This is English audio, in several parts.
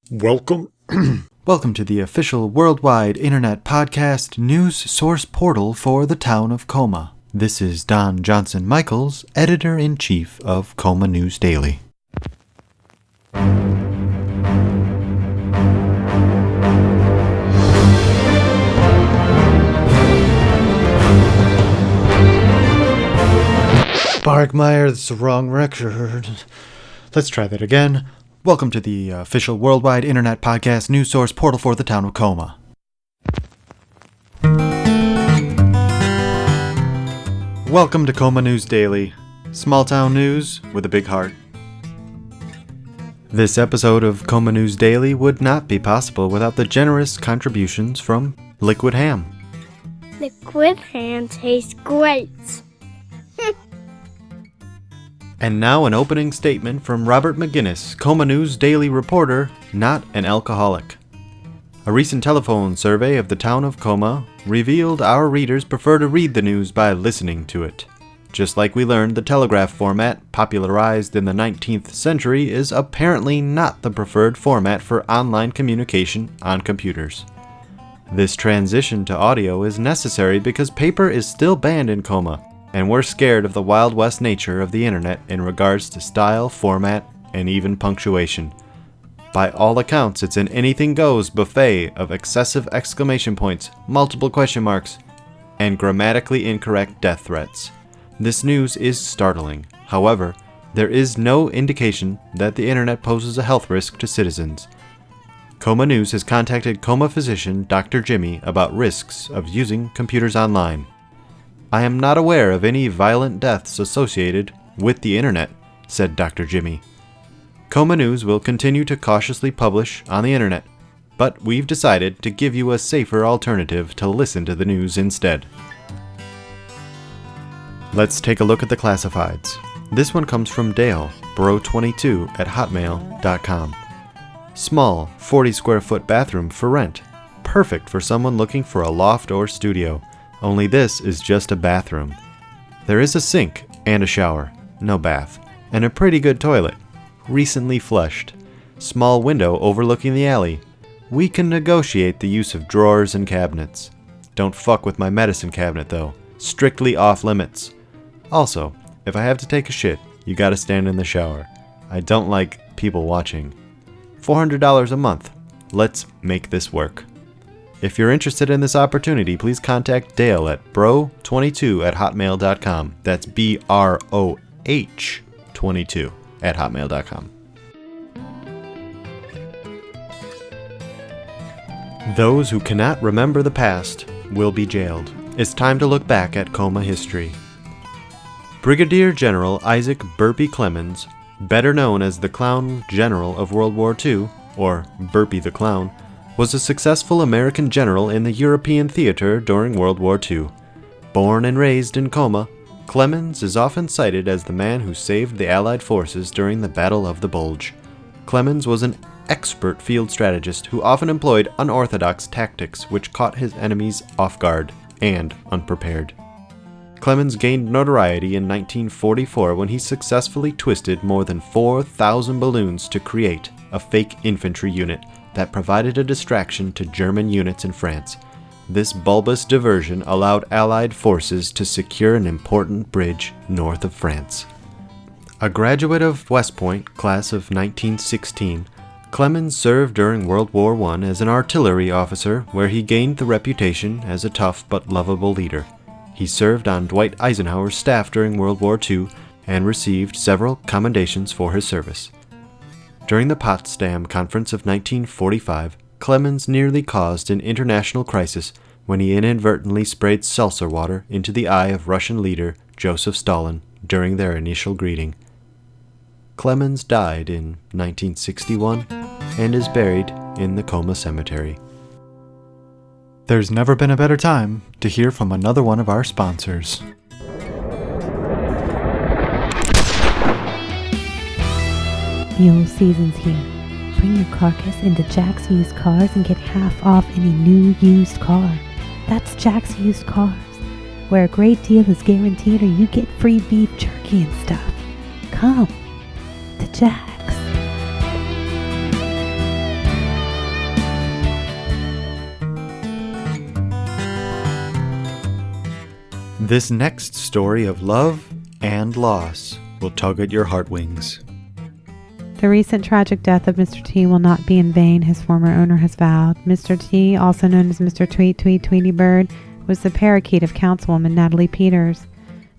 Welcome. Welcome to the official worldwide internet podcast news source portal for the town of Coma. This is Don Johnson Michaels, editor-in-chief of Coma News Daily. Bargmeyer, that's the wrong record. Let's try that again. Welcome to the official worldwide internet podcast news source portal for the town of Coma. Welcome to Coma News Daily, small town news with a big heart. This episode of Coma News Daily would not be possible without the generous contributions from Liquid Ham. Liquid ham tastes great. And now an opening statement from Robert McGuinness, Coma News Daily reporter, not an alcoholic. A recent telephone survey of the town of Coma revealed our readers prefer to read the news by listening to it. Just like we learned, the telegraph format, popularized in the 19th century, is apparently not the preferred format for online communication on computers. This transition to audio is necessary because paper is still banned in Coma, and we're scared of the Wild West nature of the internet in regards to style, format, and even punctuation. By all accounts, it's an anything-goes buffet of excessive exclamation points, multiple question marks, and grammatically incorrect death threats. This news is startling. However, there is no indication that the internet poses a health risk to citizens. Coma News has contacted Coma physician Dr. Jimmy about risks of using computers online. I am not aware of any violent deaths associated with the internet, said Dr. Jimmy. Coma News will continue to cautiously publish on the internet, but we've decided to give you a safer alternative to listen to the news instead. Let's take a look at the classifieds. This one comes from Dale, bro22 at hotmail.com. Small, 40 square foot bathroom for rent. Perfect for someone looking for a loft or studio. Only this is just a bathroom. There is a sink and a shower, no bath, and a pretty good toilet, recently flushed. Small window overlooking the alley. We can negotiate the use of drawers and cabinets. Don't fuck with my medicine cabinet though, strictly off limits. Also, if I have to take a shit, you gotta stand in the shower. I don't like people watching. $400 a month. Let's make this work. If you're interested in this opportunity, please contact Dale at bro22 at hotmail.com. That's BROH22 at hotmail.com. Those who cannot remember the past will be jailed. It's time to look back at Coma history. Brigadier General Isaac Burpee Clemens, better known as the Clown General of World War II, or Burpee the Clown, was a successful American general in the European theater during World War II. Born and raised in Coma, Clemens is often cited as the man who saved the Allied forces during the Battle of the Bulge. Clemens was an expert field strategist who often employed unorthodox tactics which caught his enemies off guard and unprepared. Clemens gained notoriety in 1944 when he successfully twisted more than 4,000 balloons to create a fake infantry unit that provided a distraction to German units in France. This bulbous diversion allowed Allied forces to secure an important bridge north of France. A graduate of West Point, class of 1916, Clemens served during World War I as an artillery officer where he gained the reputation as a tough but lovable leader. He served on Dwight Eisenhower's staff during World War II and received several commendations for his service. During the Potsdam Conference of 1945, Clemens nearly caused an international crisis when he inadvertently sprayed seltzer water into the eye of Russian leader Joseph Stalin during their initial greeting. Clemens died in 1961 and is buried in the Coma Cemetery. There's never been a better time to hear from another one of our sponsors. The old season's here. Bring your carcass into Jack's Used Cars and get half off any new used car. That's Jack's Used Cars, where a great deal is guaranteed or you get free beef jerky and stuff. Come to Jack's. This next story of love and loss will tug at your heartwings. The recent tragic death of Mr. T will not be in vain, his former owner has vowed. Mr. T, also known as Mr. Tweet Tweet Tweety Bird, was the parakeet of Councilwoman Natalie Peters.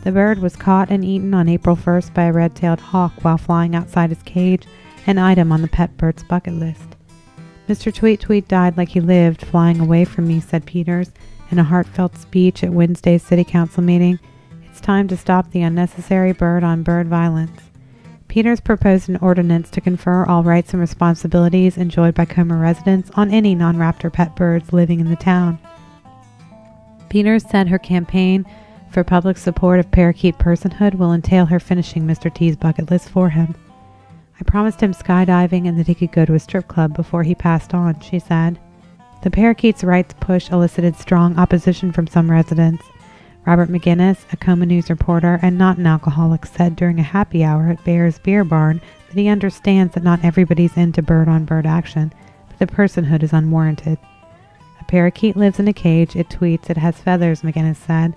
The bird was caught and eaten on April 1st by a red-tailed hawk while flying outside his cage, an item on the pet bird's bucket list. Mr. Tweet Tweet died like he lived, flying away from me, said Peters in a heartfelt speech at Wednesday's City Council meeting. It's time to stop the unnecessary bird-on-bird violence. Peters proposed an ordinance to confer all rights and responsibilities enjoyed by Coma residents on any non-raptor pet birds living in the town. Peters said her campaign for public support of parakeet personhood will entail her finishing Mr. T's bucket list for him. I promised him skydiving and that he could go to a strip club before he passed on, she said. The parakeet's rights push elicited strong opposition from some residents. Robert McGuinness, a Coma News reporter and not an alcoholic, said during a happy hour at Bear's Beer Barn that he understands that not everybody's into bird-on-bird action, but the personhood is unwarranted. A parakeet lives in a cage, it tweets, it has feathers, McGuinness said.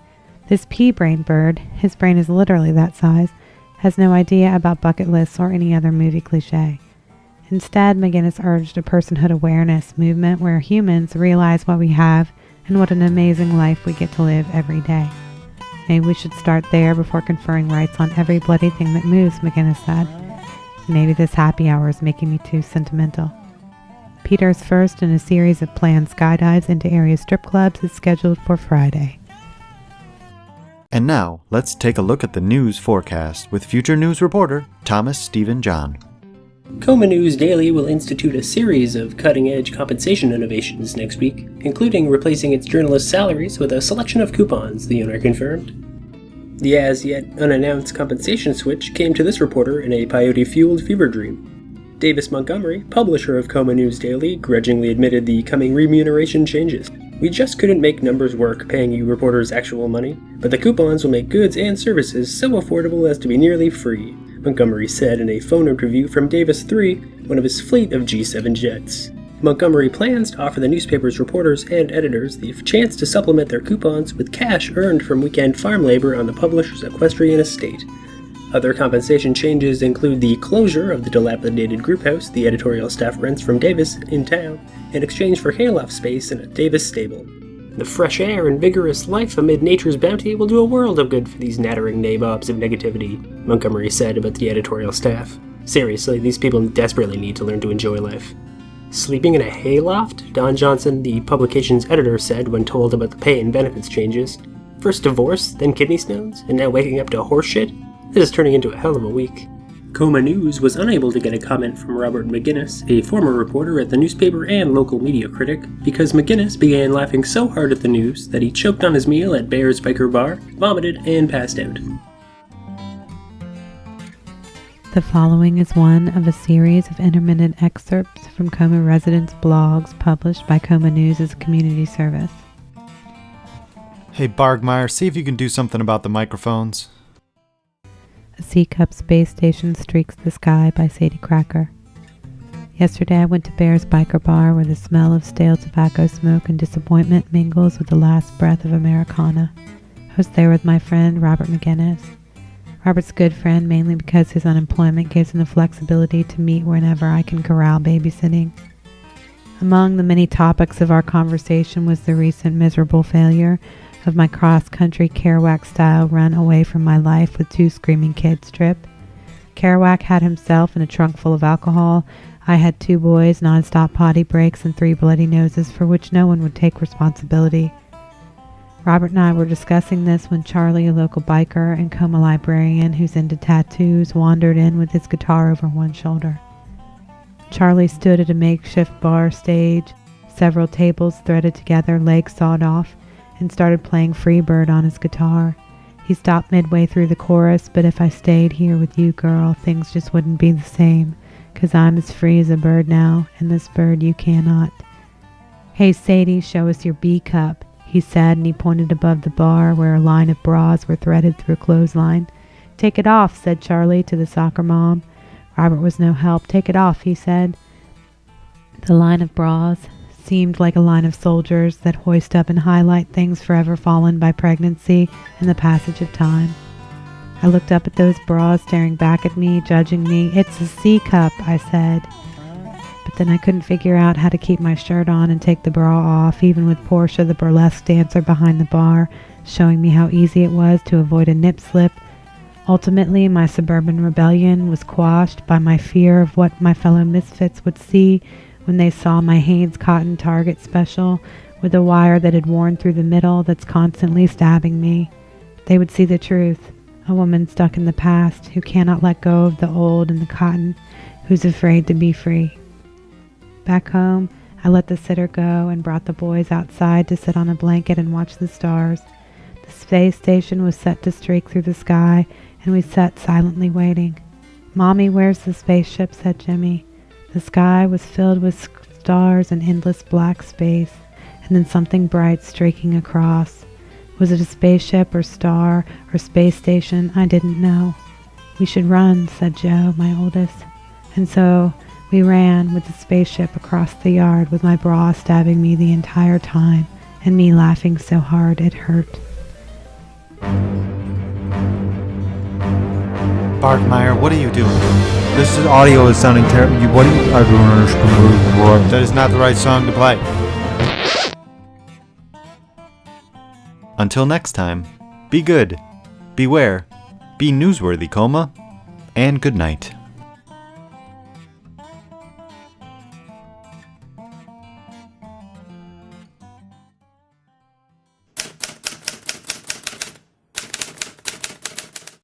This pea-brained bird, his brain is literally that size, has no idea about bucket lists or any other movie cliche. Instead, McGuinness urged a personhood awareness movement where humans realize what we have and what an amazing life we get to live every day. Maybe we should start there before conferring rights on every bloody thing that moves, McGuinness said. Maybe this happy hour is making me too sentimental. Peter's first in a series of planned skydives into area strip clubs is scheduled for Friday. And now, let's take a look at the news forecast with future news reporter Thomas Stephen John. Coma News Daily will institute a series of cutting-edge compensation innovations next week, including replacing its journalists' salaries with a selection of coupons, the owner confirmed. The as-yet unannounced compensation switch came to this reporter in a peyote-fueled fever dream. Davis Montgomery, publisher of Coma News Daily, grudgingly admitted the coming remuneration changes. We just couldn't make numbers work paying you reporters actual money, but the coupons will make goods and services so affordable as to be nearly free, Montgomery said in a phone interview from Davis 3, one of his fleet of G7 jets. Montgomery plans to offer the newspaper's reporters and editors the chance to supplement their coupons with cash earned from weekend farm labor on the publisher's equestrian estate. Other compensation changes include the closure of the dilapidated group house the editorial staff rents from Davis in town in exchange for hayloft space in a Davis stable. The fresh air and vigorous life amid nature's bounty will do a world of good for these nattering nabobs of negativity, Montgomery said about the editorial staff. Seriously, these people desperately need to learn to enjoy life. Sleeping in a hayloft? Don Johnson, the publication's editor, said when told about the pay and benefits changes. First divorce, then kidney stones, and now waking up to horse shit? This is turning into a hell of a week. Coma News was unable to get a comment from Robert McGuinness, a former reporter at the newspaper and local media critic, because McGuinness began laughing so hard at the news that he choked on his meal at Bear's Biker Bar, vomited, and passed out. The following is one of a series of intermittent excerpts from Coma residents' blogs published by Coma News as a community service. Hey Bargmeyer, see if you can do something about the microphones. A Ccup space station streaks the sky by Sadie Cracker. Yesterday I went to Bear's Biker Bar where the smell of stale tobacco smoke and disappointment mingles with the last breath of Americana. I was there with my friend Robert McGuinness. Robert's a good friend mainly because his unemployment gives him the flexibility to meet whenever I can corral babysitting. Among the many topics of our conversation was the recent miserable failure of my cross-country Kerouac-style run away from my life with 2 screaming kids trip. Kerouac had himself in a trunk full of alcohol. I had 2 boys, non-stop potty breaks, and 3 bloody noses for which no one would take responsibility. Robert and I were discussing this when Charlie, a local biker and Coma librarian who's into tattoos, wandered in with his guitar over one shoulder. Charlie stood at a makeshift bar stage, several tables threaded together, legs sawed off, and started playing Freebird on his guitar. He stopped midway through the chorus, but if I stayed here with you, girl, things just wouldn't be the same, 'cause I'm as free as a bird now, and this bird you cannot. Hey Sadie, show us your B cup, he said, and he pointed above the bar where a line of bras were threaded through a clothesline. Take it off, said Charlie to the soccer mom. Robert was no help. Take it off, he said. The line of bras seemed like a line of soldiers that hoist up and highlight things forever fallen by pregnancy and the passage of time. I looked up at those bras staring back at me, judging me. "It's a Ccup," I said. But then I couldn't figure out how to keep my shirt on and take the bra off, even with Portia, the burlesque dancer behind the bar, showing me how easy it was to avoid a nip slip. Ultimately, my suburban rebellion was quashed by my fear of what my fellow misfits would see when they saw my Hanes cotton Target special with a wire that had worn through the middle that's constantly stabbing me. They would see the truth. A woman stuck in the past who cannot let go of the old and the cotton, who's afraid to be free. Back home, I let the sitter go and brought the boys outside to sit on a blanket and watch the stars. The space station was set to streak through the sky, and we sat silently waiting. "Mommy, where's the spaceship?" said Jimmy. The sky was filled with stars and endless black space, and then something bright streaking across. Was it a spaceship or star or space station? I didn't know. "We should run," said Joe, my oldest. And so we ran with the spaceship across the yard with my bra stabbing me the entire time and me laughing so hard it hurt. Barkmeyer, what are you doing? This audio is sounding terrible. What are you? I don't understand. That is not the right song to play. Until next time, be good, beware, be newsworthy, Coma, and good night.